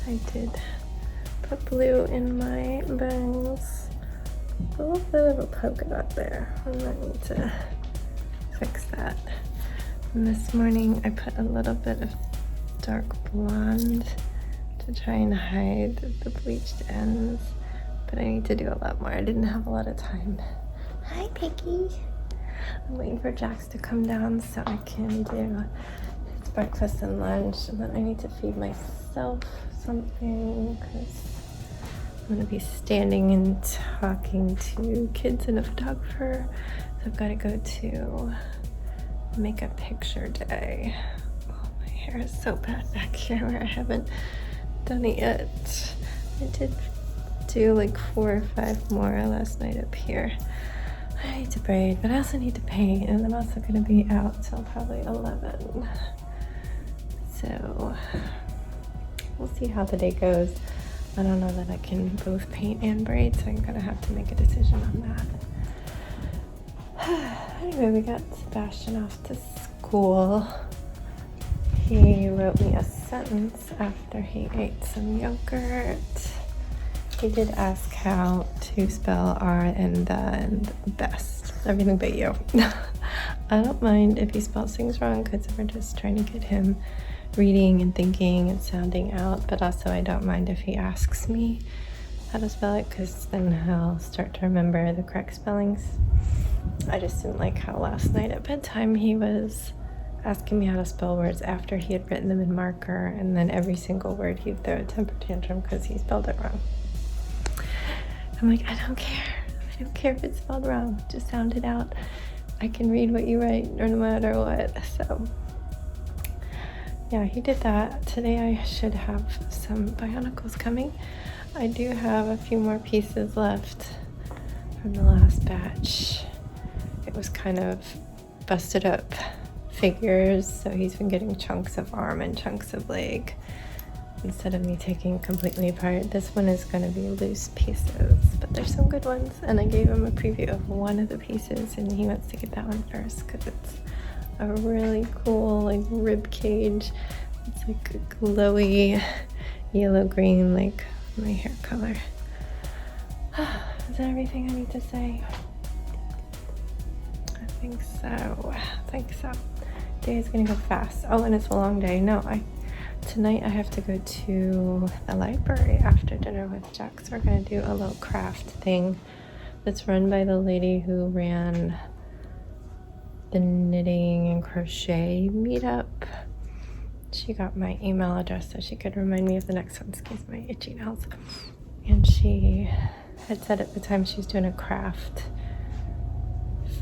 I did put blue in my bangs. A little bit of a polka dot there. I might need to fix that. And this morning I put a little bit of dark blonde to try and hide the bleached ends, but I need to do a lot more. I didn't have a lot of time. Hi, Piggy. I'm waiting for Jax to come down so I can do his breakfast and lunch, and then I need to feed myself something because I'm going to be standing and talking to kids and a photographer, so I've got to go to make a picture day. Oh, my hair is so bad back here where I haven't done it yet. I did do like 4 or 5 more last night up here. I need to braid, but I also need to paint, and I'm also going to be out till probably 11. So we'll see how the day goes. I don't know that I can both paint and braid, so I'm going to have to make a decision on that. Anyway, we got Sebastian off to school. He wrote me a sentence after he ate some yogurt. He did ask how to spell R and the and best. Everything but you. I don't mind if he spells things wrong because we're just trying to get him reading and thinking and sounding out, but also I don't mind if he asks me how to spell it because then he'll start to remember the correct spellings. I just didn't like how last night at bedtime he was asking me how to spell words after he had written them in marker, and then every single word he'd throw a temper tantrum because he spelled it wrong. I'm like, I don't care. I don't care if it's spelled wrong. Just sound it out. I can read what you write no matter what. So yeah, he did that. Today I should have some Bionicles coming. I do have a few more pieces left from the last batch. It was kind of busted up figures, so he's been getting chunks of arm and chunks of leg instead of me taking completely apart. This one is going to be loose pieces, but there's some good ones, and I gave him a preview of one of the pieces, and he wants to get that one first because it's a really cool like rib cage. It's like a glowy yellow green, like my hair color. Is that everything I need to say? I think so. Day is gonna go fast. Oh, and it's a long day. No, tonight I have to go to the library after dinner with Jax. We're gonna do a little craft thing that's run by the lady who ran the knitting and crochet meetup. She got my email address so she could remind me of the next one. Excuse my itchy nails. And she had said at the time she's doing a craft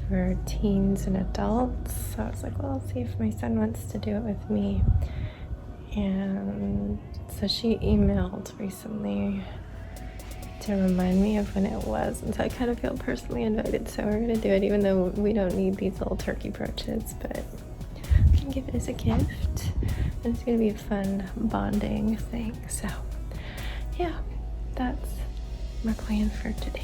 for teens and adults. So I was like, well, I'll see if my son wants to do it with me. And so she emailed recently to remind me of when it was, and so I kind of feel personally invited, so we're gonna do it even though we don't need these little turkey brooches, but I can give it as a gift, and it's gonna be a fun bonding thing. So yeah, that's my plan for today.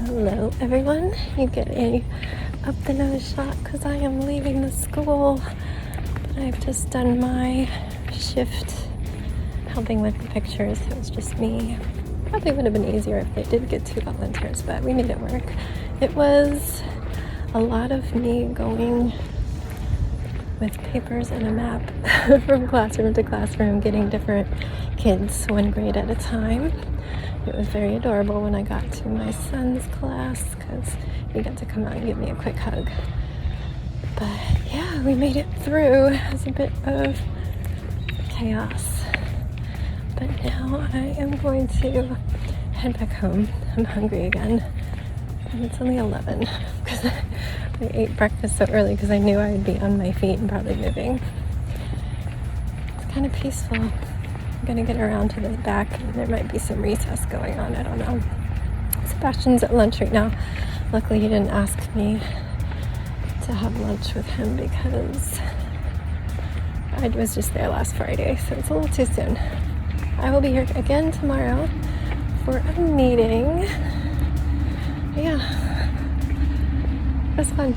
Hello everyone, you get a up the nose shot because I am leaving the school, but I've just done my shift helping with the pictures, so it's just me. Probably would have been easier if they did get 2 volunteers, but we made it work. It was a lot of me going with papers and a map from classroom to classroom, getting different kids 1 grade at a time. It was very adorable when I got to my son's class because he got to come out and give me a quick hug. But yeah, we made it through. It was a bit of chaos. But now I am going to head back home. I'm hungry again. And it's only 11 because I ate breakfast so early because I knew I would be on my feet and probably moving. It's kind of peaceful. I'm gonna get around to the back and there might be some recess going on. I don't know. Sebastian's at lunch right now. Luckily he didn't ask me to have lunch with him because I was just there last Friday, so it's a little too soon. I will be here again tomorrow for a meeting. But yeah, it was fun.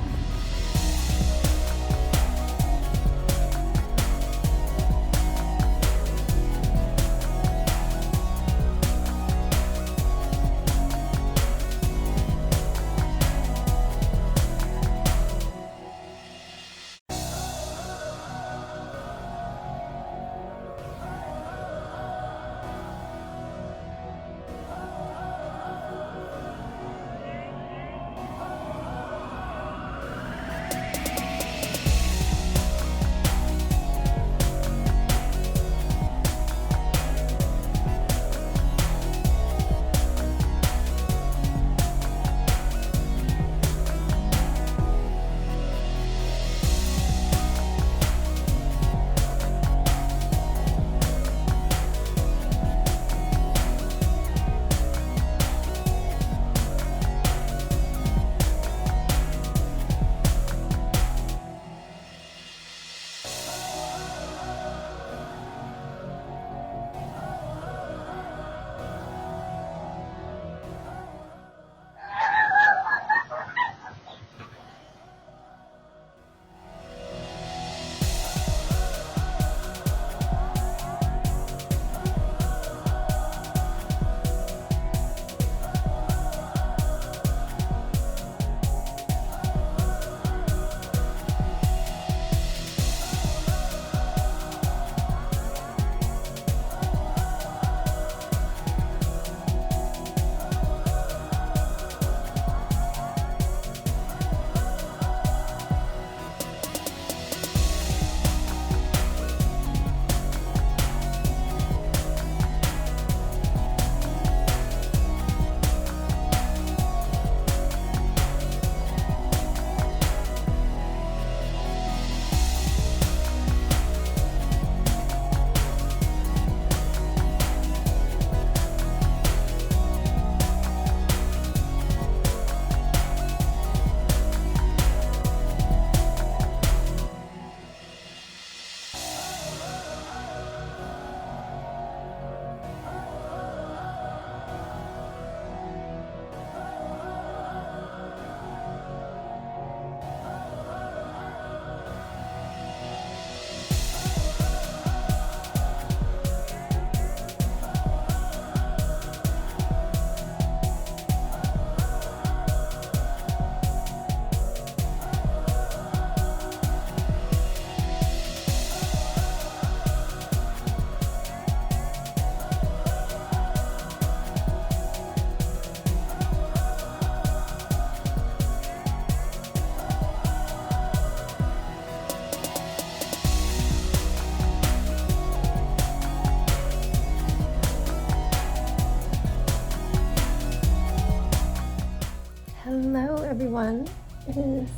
Hello everyone, it is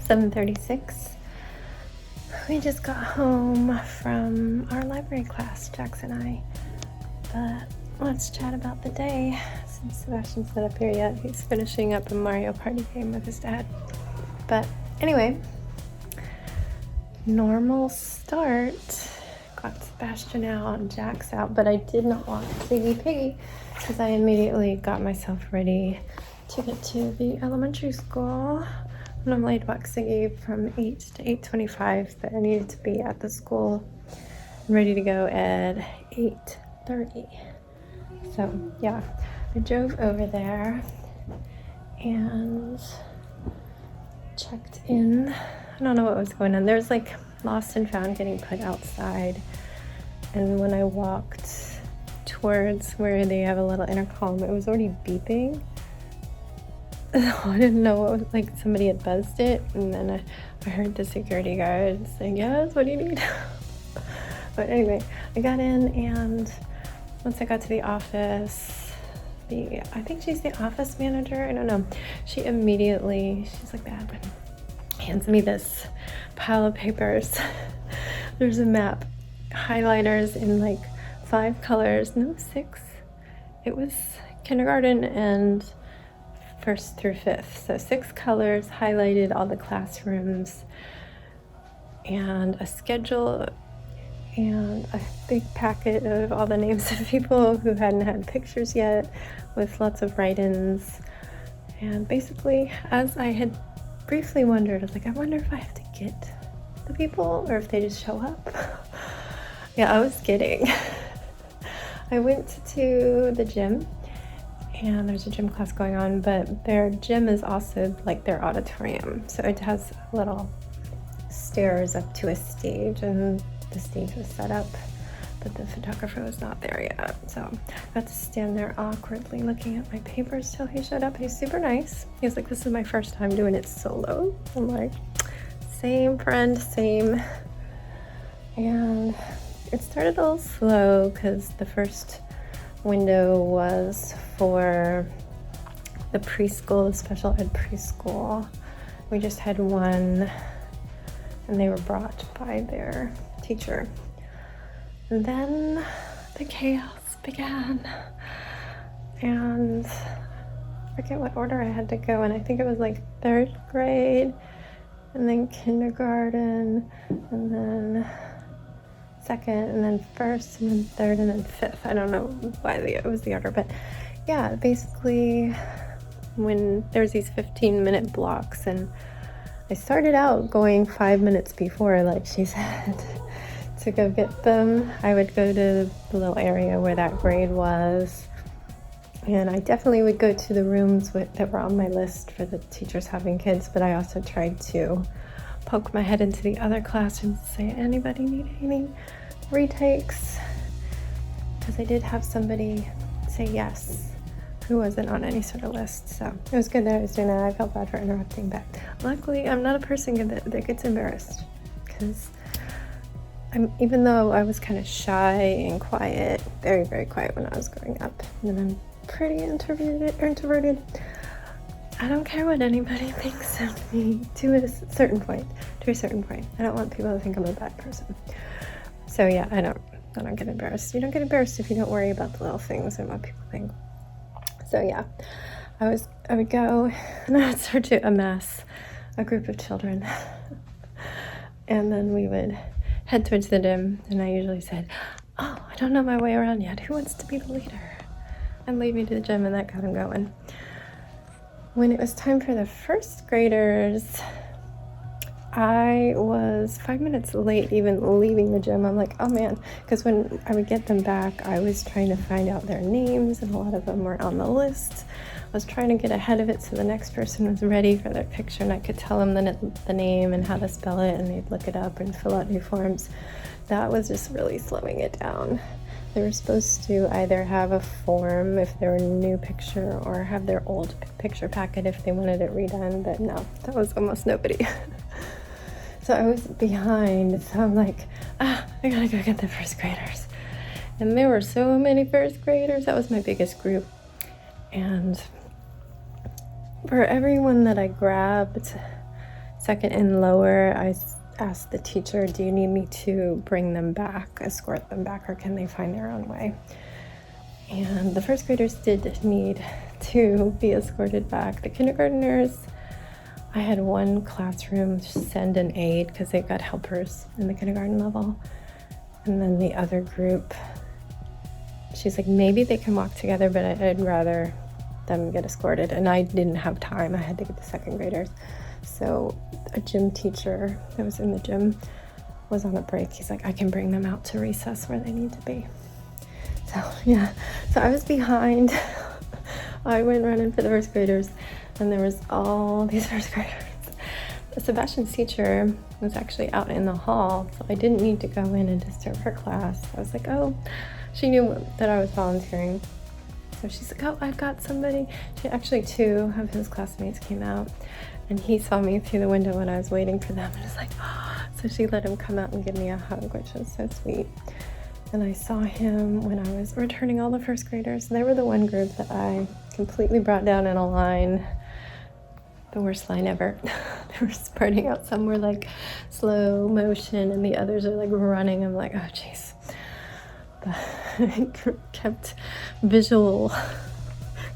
7:36. We just got home from our library class, Jax and I, but let's chat about the day since Sebastian's not up here yet. He's finishing up a Mario Party game with his dad. But anyway, normal start. Got Sebastian out and Jax out, but I did not walk Ziggy Piggy because I immediately got myself ready to get to the elementary school. Normally I'd walk Ziggy from 8 to 8:25, but I needed to be at the school ready to go at 8:30. So yeah, I drove over there and checked in. I don't know what was going on. There was like lost and found getting put outside. And when I walked towards where they have a little intercom, it was already beeping. I didn't know what was, like somebody had buzzed it, and then I heard the security guard saying, yes, what do you need? But anyway, I got in, and once I got to the office, I think she's the office manager, I don't know. She's like the admin, hands me this pile of papers. There's a map, highlighters in like 5 colors, no 6. It was kindergarten and 1st through 5th. So 6 colors, highlighted all the classrooms, and a schedule, and a big packet of all the names of people who hadn't had pictures yet, with lots of write-ins. And basically, as I had briefly wondered, I was like, I wonder if I have to get the people or if they just show up. Yeah, I was kidding. I went to the gym, and there's a gym class going on, but their gym is also like their auditorium. So it has little stairs up to a stage, and the stage was set up, but the photographer was not there yet. So I got to stand there awkwardly looking at my papers till he showed up. He's super nice. He was like, this is my first time doing it solo. I'm like, same friend, same. And it started a little slow because the first window was for the preschool, the special ed preschool. We just had one, and they were brought by their teacher. And then the chaos began, and I forget what order I had to go in. I think it was like 3rd grade, and then kindergarten, and then 2nd, and then 1st, and then 3rd, and then 5th. I don't know why it was the order, but yeah, basically when there's these 15-minute blocks, and I started out going 5 minutes before, like she said, to go get them. I would go to the little area where that grade was, and I definitely would go to the rooms that were on my list for the teachers having kids, but I also tried to poke my head into the other classrooms and say, anybody need any retakes? Because I did have somebody say yes who wasn't on any sort of list. So it was good that I was doing that. I felt bad for interrupting, but luckily I'm not a person that gets embarrassed, because even though I was kind of shy and quiet, very, very quiet when I was growing up, and I'm pretty introverted, I don't care what anybody thinks of me to a certain point. I don't want people to think I'm a bad person. So yeah, I don't get embarrassed. You don't get embarrassed if you don't worry about the little things and what people think. So yeah, I would go, and I would start to amass a group of children. And then we would head towards the gym, and I usually said, oh, I don't know my way around yet. Who wants to be the leader? And lead me to the gym, and that got them going. When it was time for the 1st graders, I was 5 minutes late even leaving the gym. I'm like, oh man, because when I would get them back, I was trying to find out their names, and a lot of them were on the list. I was trying to get ahead of it so the next person was ready for their picture, and I could tell them the name and how to spell it, and they'd look it up and fill out new forms. That was just really slowing it down. They were supposed to either have a form if they were a new picture, or have their old picture packet if they wanted it redone, but no, that was almost nobody. So I was behind, so I'm like, I gotta go get the 1st graders. And there were so many 1st graders. That was my biggest group. And for everyone that I grabbed, 2nd and lower, I asked the teacher, do you need me to bring them back, escort them back, or can they find their own way? And the 1st graders did need to be escorted back. The kindergartners, I had one classroom send an aide because they got helpers in the kindergarten level. And then the other group, she's like, maybe they can walk together, but I'd rather them get escorted. And I didn't have time. I had to get the 2nd graders. So a gym teacher that was in the gym was on a break. He's like, I can bring them out to recess where they need to be. So yeah, so I was behind. I went running for the first graders, and there was all these first graders. Sebastian's teacher was actually out in the hall, so I didn't need to go in and disturb her class. I was like, oh, she knew that I was volunteering. So she's like, oh, I've got somebody. Actually, 2 of his classmates came out, and he saw me through the window when I was waiting for them, and was like, oh. So she let him come out and give me a hug, which was so sweet. And I saw him when I was returning all the first graders. They were the one group that I completely brought down in a line. The worst line ever. They were spreading out. Some were like slow motion and the others are like running. I'm like, oh jeez. I kept visual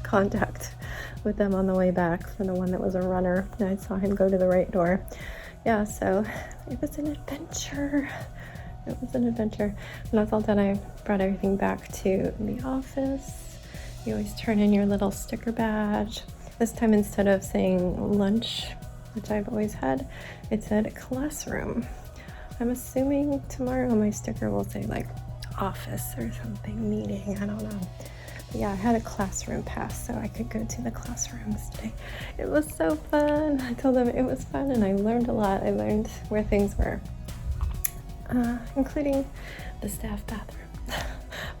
contact with them on the way back for the one that was a runner. And I saw him go to the right door. Yeah, so it was an adventure. It was an adventure. When I was all done, I brought everything back to the office. You always turn in your little sticker badge. This time, instead of saying lunch, which I've always had, it said classroom. I'm assuming tomorrow my sticker will say like office or something, meeting, I don't know. But yeah, I had a classroom pass, so I could go to the classrooms today. It was so fun. I told them it was fun, and I learned a lot. I learned where things were, including the staff bathroom.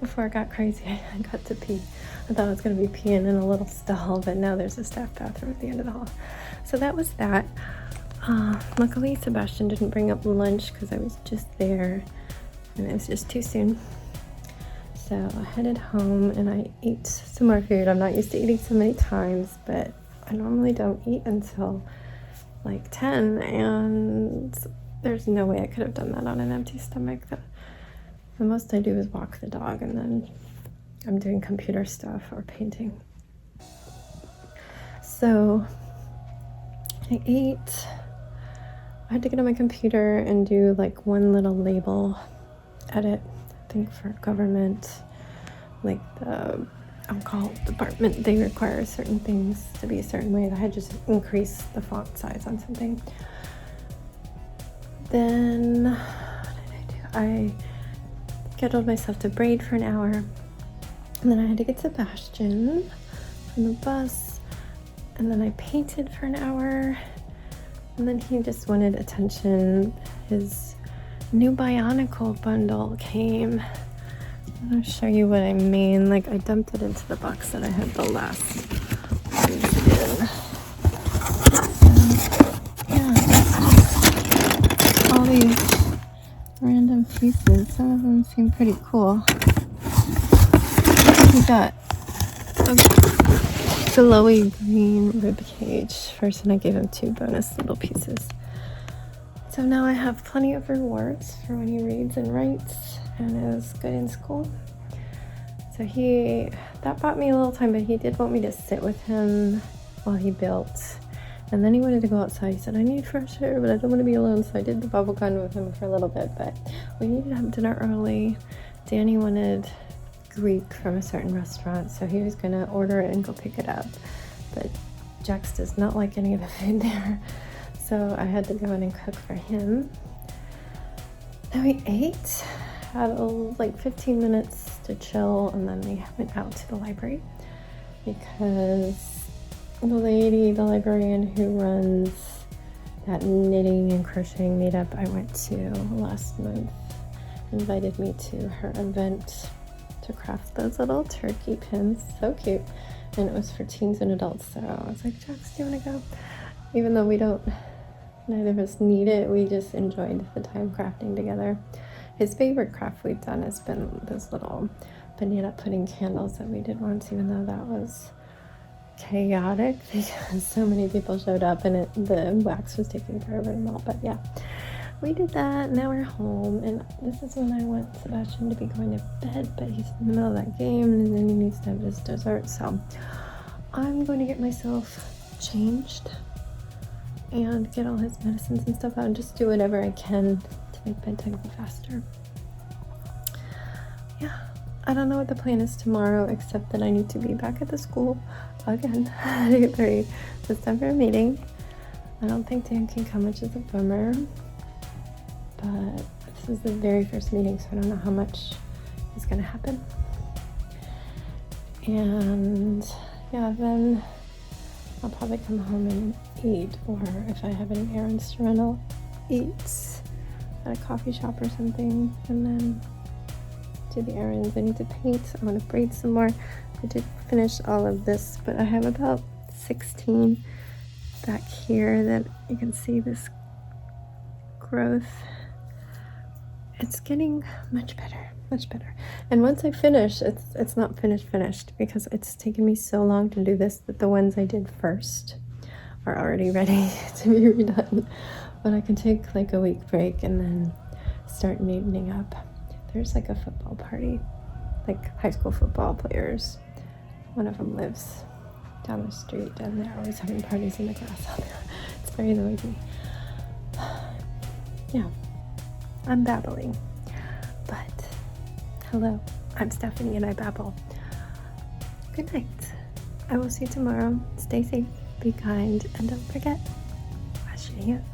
Before it got crazy, I got to pee. I thought I was going to be peeing in a little stall, but now there's a staff bathroom at the end of the hall. So that was that. Luckily, Sebastian didn't bring up lunch because I was just there, and it was just too soon. So I headed home and I ate some more food. I'm not used to eating so many times, but I normally don't eat until like 10, and there's no way I could have done that on an empty stomach. The most I do is walk the dog, and then I'm doing computer stuff or painting. So I ate. I had to get on my computer and do like one little label edit, I think for government, like the alcohol department. They require certain things to be a certain way. I had to just increase the font size on something. Then what did I do? I scheduled myself to braid for an hour, and then I had to get Sebastian from the bus, and then I painted for an hour, and then he just wanted attention. His new Bionicle bundle came. I'll show you what I mean. Like, I dumped it into the box that I had the last ones in. Yeah, it's just all these random pieces. Some of them seem pretty cool. We got a glowy green rib cage first, and I gave him 2 bonus little pieces. So now I have plenty of rewards for when he reads and writes and is good in school. So that bought me a little time, but he did want me to sit with him while he built. And then he wanted to go outside. He said, I need fresh air, but I don't want to be alone. So I did the bubble gun with him for a little bit, but we needed to have dinner early. Danny wanted Greek from a certain restaurant, so he was gonna order it and go pick it up. But Jax does not like any of the food there. So I had to go in and cook for him. Then we ate, had like 15 minutes to chill, and then we went out to the library because the librarian who runs that knitting and crocheting meetup I went to last month invited me to her event to craft those little turkey pins. So cute. And it was for teens and adults. So I was like, Jax, do you want to go? Even though neither of us need it, we just enjoyed the time crafting together. His favorite craft we've done has been those little banana pudding candles that we did once, even though that was chaotic because so many people showed up and the wax was taking care of it all. But yeah, we did that. Now we're home, and this is when I want Sebastian to be going to bed, but he's in the middle of that game, and then he needs to have his dessert. So I'm going to get myself changed and get all his medicines and stuff out and just do whatever I can to make bedtime go faster. Yeah, I don't know what the plan is tomorrow, except that I need to be back at the school again at 8:30. It's time for a meeting. I don't think Dan can come, which is a bummer, but this is the very first meeting, so I don't know how much is going to happen. And yeah, then I'll probably come home and eat, or if I have any errands to run, I'll eat at a coffee shop or something, and then do the errands. I need to paint. I want to braid some more. I did finish all of this, but I have about 16 back here that you can see this growth. It's getting much better, much better. And once I finish, it's not finished because it's taken me so long to do this that the ones I did first are already ready to be redone. But I can take like a week break and then start neatening up. There's like a football party, like high school football players. One of them lives down the street and they're always having parties in the grass out there. It's very noisy. Yeah, I'm babbling. But hello, I'm Stephanie and I babble. Good night. I will see you tomorrow. Stay safe, be kind, and don't forget, wash your hands.